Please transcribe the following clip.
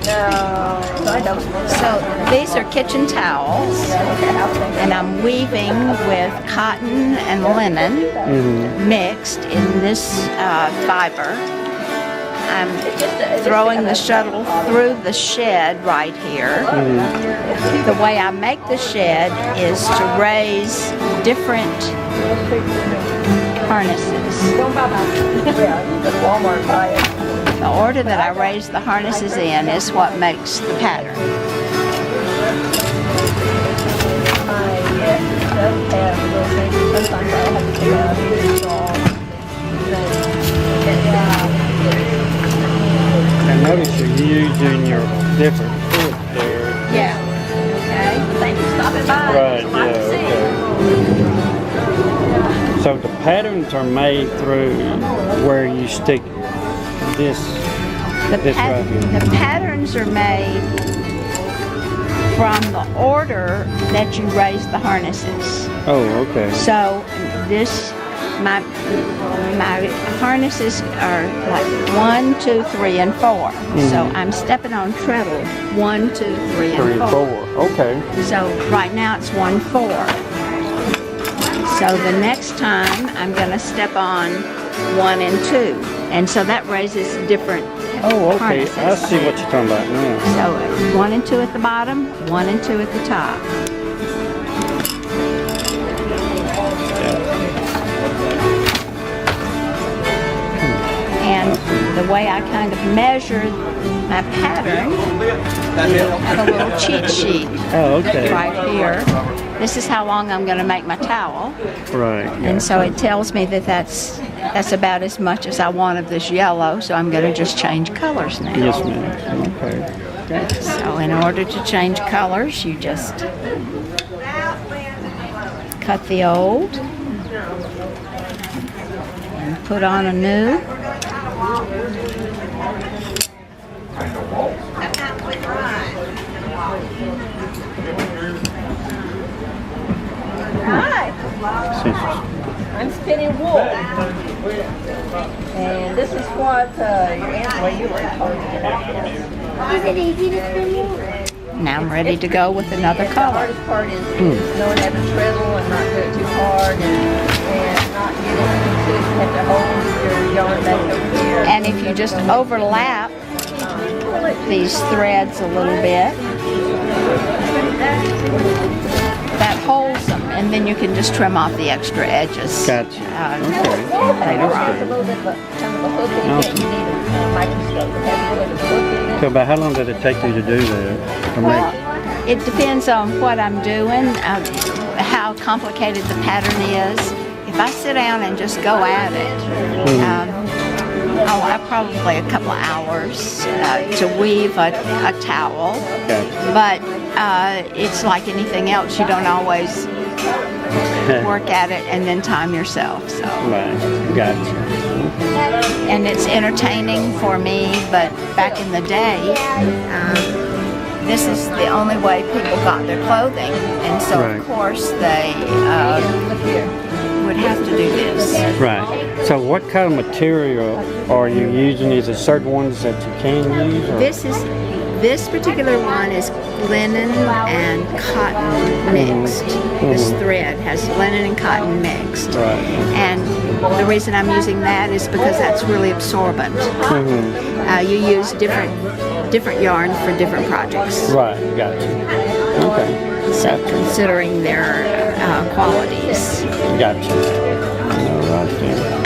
So these are kitchen towels, and I'm weaving with cotton and linen mixed in this fiber. I'm throwing the shuttle through the shed right here. The way I make the shed is to raise different harnesses. The order that I raise the harnesses in is what makes the pattern. I notice you're using your different foot there. Yeah. Okay. Thanks for stopping by. Right, yeah, okay. So the patterns are made through where you stick this right here. The patterns are made from the order that you raise the harnesses. Oh, okay. So this, my harnesses are like 1, 2, 3, and 4. So I'm stepping on treadle 1, 2, 3, and 4. Okay. So right now it's 1, 4. So the next time I'm going to step on 1 and 2, and so that raises different harnesses. I see what you're talking about now. So 1 and 2 at the bottom, 1 and 2 at the top. And the way I kind of measure my pattern, I have a little cheat sheet right here. This is how long I'm going to make my towel. Right. And so it tells me that that's about as much as I want of this yellow, so I'm going to just change colors now. Yes, ma'am. Okay. So in order to change colors, you just cut the old and put on a new. Hi, I'm spinning wool, and this is what you were talking about. Is it easy to spin wool? Now I'm ready to go with another color. The hardest part is knowing how to treadle and not do it too hard and not get into it. You have to hold your yarn back over here. And if you just overlap these threads a little bit, that holds them, and then you can just trim off the extra edges. Gotcha. Later on. It's a little bit of a hook in it. You need a microscope that has a little bit of a hook in it. So about how long did it take you to do that? Well, it depends on what I'm doing, how complicated the pattern is. If I sit down and just go at it, I'll have probably a couple of hours to weave a towel. But it's like anything else, you don't always work at it and then time yourself. So. Right, gotcha. And it's entertaining for me, but back in the day, this is the only way people got their clothing, and so of course they would have to do this. Right. So what kind of material are you using? Is it certain ones that you can use? Or? This particular one is linen and cotton mixed. This thread has linen and cotton mixed. Right. And the reason I'm using that is because that's really absorbent. You use different yarn for different projects. Right, gotcha. Okay. So considering their qualities. Gotcha. All right then.